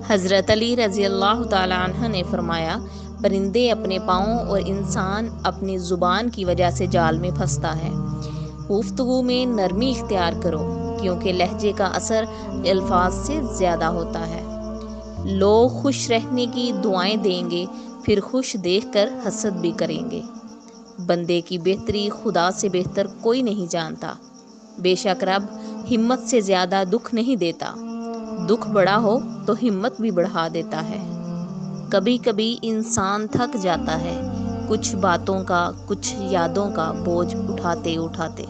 حضرت علی رضی اللہ تعالی عنہ نے فرمایا، پرندے اپنے پاؤں اور انسان اپنی زبان کی وجہ سے جال میں پھنستا ہے۔ گفتگو میں نرمی اختیار کرو، کیونکہ لہجے کا اثر الفاظ سے زیادہ ہوتا ہے۔ لوگ خوش رہنے کی دعائیں دیں گے، پھر خوش دیکھ کر حسد بھی کریں گے۔ بندے کی بہتری خدا سے بہتر کوئی نہیں جانتا۔ بے شک رب ہمت سے زیادہ دکھ نہیں دیتا۔ دکھ بڑا ہو تو ہمت بھی بڑھا دیتا ہے۔ کبھی کبھی انسان تھک جاتا ہے، کچھ باتوں کا، کچھ یادوں کا بوجھ اٹھاتے اٹھاتے۔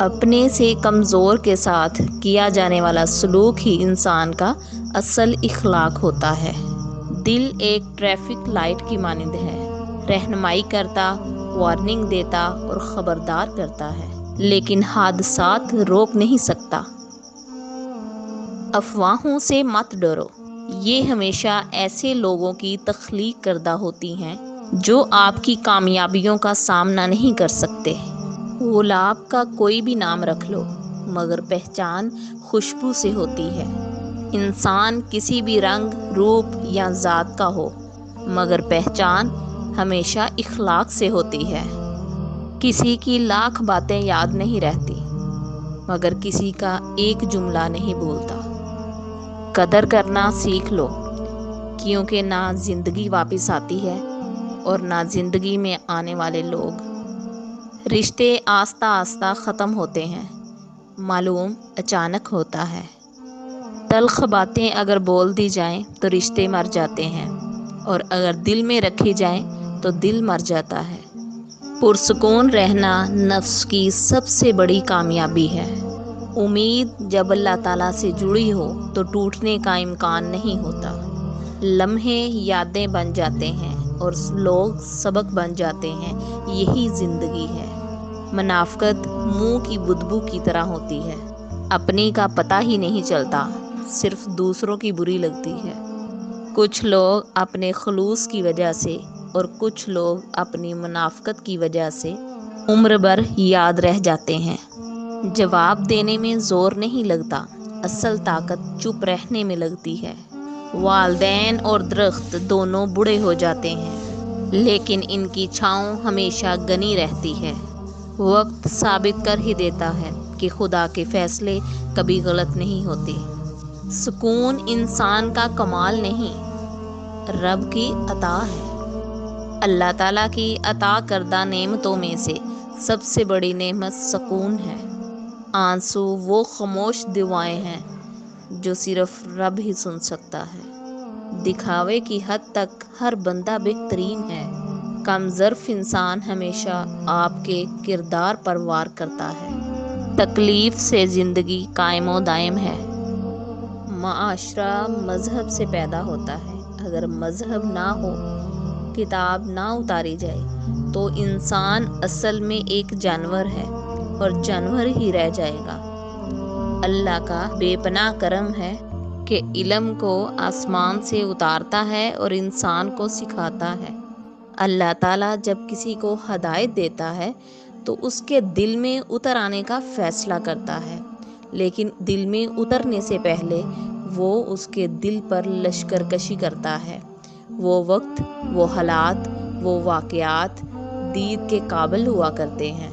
اپنے سے کمزور کے ساتھ کیا جانے والا سلوک ہی انسان کا اصل اخلاق ہوتا ہے۔ دل ایک ٹریفک لائٹ کی مانند ہے، رہنمائی کرتا، وارننگ دیتا اور خبردار کرتا ہے، لیکن حادثات روک نہیں سکتا۔ افواہوں سے مت ڈرو، یہ ہمیشہ ایسے لوگوں کی تخلیق کردہ ہوتی ہیں جو آپ کی کامیابیوں کا سامنا نہیں کر سکتے۔ گلاب کا کوئی بھی نام رکھ لو، مگر پہچان خوشبو سے ہوتی ہے۔ انسان کسی بھی رنگ، روپ یا ذات کا ہو، مگر پہچان ہمیشہ اخلاق سے ہوتی ہے۔ کسی کی لاکھ باتیں یاد نہیں رہتی، مگر کسی کا ایک جملہ نہیں بھولتا۔ قدر کرنا سیکھ لو، کیونکہ نہ زندگی واپس آتی ہے اور نہ زندگی میں آنے والے لوگ۔ رشتے آہستہ آہستہ ختم ہوتے ہیں، معلوم اچانک ہوتا ہے۔ تلخ باتیں اگر بول دی جائیں تو رشتے مر جاتے ہیں، اور اگر دل میں رکھی جائیں تو دل مر جاتا ہے۔ پرسکون رہنا نفس کی سب سے بڑی کامیابی ہے۔ امید جب اللہ تعالیٰ سے جڑی ہو تو ٹوٹنے کا امکان نہیں ہوتا۔ لمحے یادیں بن جاتے ہیں اور لوگ سبق بن جاتے ہیں، یہی زندگی ہے۔ منافقت منہ کی بدبو کی طرح ہوتی ہے، اپنی کا پتہ ہی نہیں چلتا، صرف دوسروں کی بری لگتی ہے۔ کچھ لوگ اپنے خلوص کی وجہ سے اور کچھ لوگ اپنی منافقت کی وجہ سے عمر بھر یاد رہ جاتے ہیں۔ جواب دینے میں زور نہیں لگتا، اصل طاقت چپ رہنے میں لگتی ہے۔ والدین اور درخت دونوں بوڑھے ہو جاتے ہیں، لیکن ان کی چھاؤں ہمیشہ گنی رہتی ہے۔ وقت ثابت کر ہی دیتا ہے کہ خدا کے فیصلے کبھی غلط نہیں ہوتے۔ سکون انسان کا کمال نہیں، رب کی عطا ہے۔ اللہ تعالیٰ کی عطا کردہ نعمتوں میں سے سب سے بڑی نعمت سکون ہے۔ آنسو وہ خاموش دعائیں ہیں جو صرف رب ہی سن سکتا ہے۔ دکھاوے کی حد تک ہر بندہ بہترین ہے، کم ظرف انسان ہمیشہ آپ کے کردار پر وار کرتا ہے۔ تکلیف سے زندگی قائم و دائم ہے۔ معاشرہ مذہب سے پیدا ہوتا ہے، اگر مذہب نہ ہو، کتاب نہ اتاری جائے تو انسان اصل میں ایک جانور ہے اور جانور ہی رہ جائے گا۔ اللہ کا بے پناہ کرم ہے کہ علم کو آسمان سے اتارتا ہے اور انسان کو سکھاتا ہے۔ اللہ تعالیٰ جب کسی کو ہدایت دیتا ہے تو اس کے دل میں اتر آنے کا فیصلہ کرتا ہے، لیکن دل میں اترنے سے پہلے وہ اس کے دل پر لشکر کشی کرتا ہے۔ وہ وقت، وہ حالات، وہ واقعات دید کے قابل ہوا کرتے ہیں۔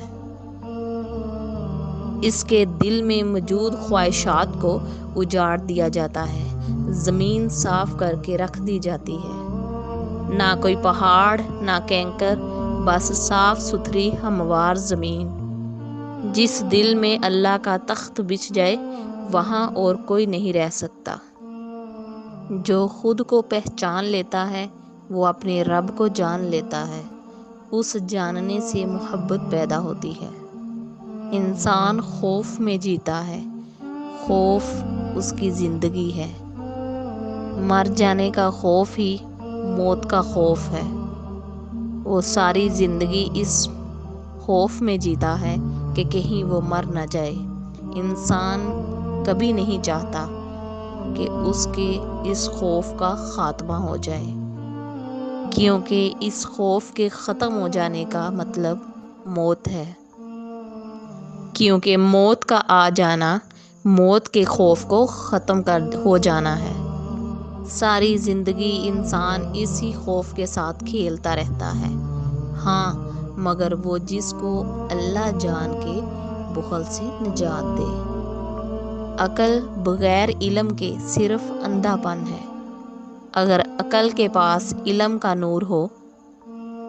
اس کے دل میں موجود خواہشات کو اجاڑ دیا جاتا ہے، زمین صاف کر کے رکھ دی جاتی ہے۔ نہ کوئی پہاڑ، نہ کینکر، بس صاف ستھری ہموار زمین۔ جس دل میں اللہ کا تخت بچھ جائے وہاں اور کوئی نہیں رہ سکتا۔ جو خود کو پہچان لیتا ہے وہ اپنے رب کو جان لیتا ہے، اس جاننے سے محبت پیدا ہوتی ہے۔ انسان خوف میں جیتا ہے، خوف اس کی زندگی ہے۔ مر جانے کا خوف ہی موت کا خوف ہے۔ وہ ساری زندگی اس خوف میں جیتا ہے کہ کہیں وہ مر نہ جائے۔ انسان کبھی نہیں چاہتا کہ اس کے اس خوف کا خاتمہ ہو جائے، کیونکہ اس خوف کے ختم ہو جانے کا مطلب موت ہے۔ کیونکہ موت کا آ جانا موت کے خوف کو ختم ہو جانا ہے۔ ساری زندگی انسان اسی خوف کے ساتھ کھیلتا رہتا ہے، ہاں مگر وہ جس کو اللہ جان کے بخل سے نجات دے۔ عقل بغیر علم کے صرف اندھا پن ہے۔ اگر عقل کے پاس علم کا نور ہو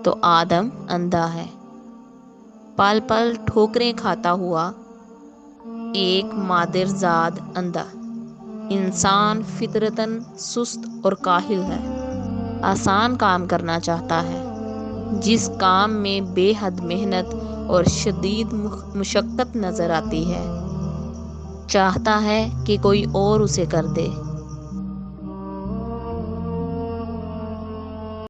تو آدم اندھا ہے، پل پل ٹھوکریں کھاتا ہوا ایک مادرزاد اندھا۔ انسان فطرتاً سست اور کاہل ہے، آسان کام کرنا چاہتا ہے، جس کام میں بے حد محنت اور شدید مشقت نظر آتی ہے، چاہتا ہے کہ کوئی اور اسے کر دے۔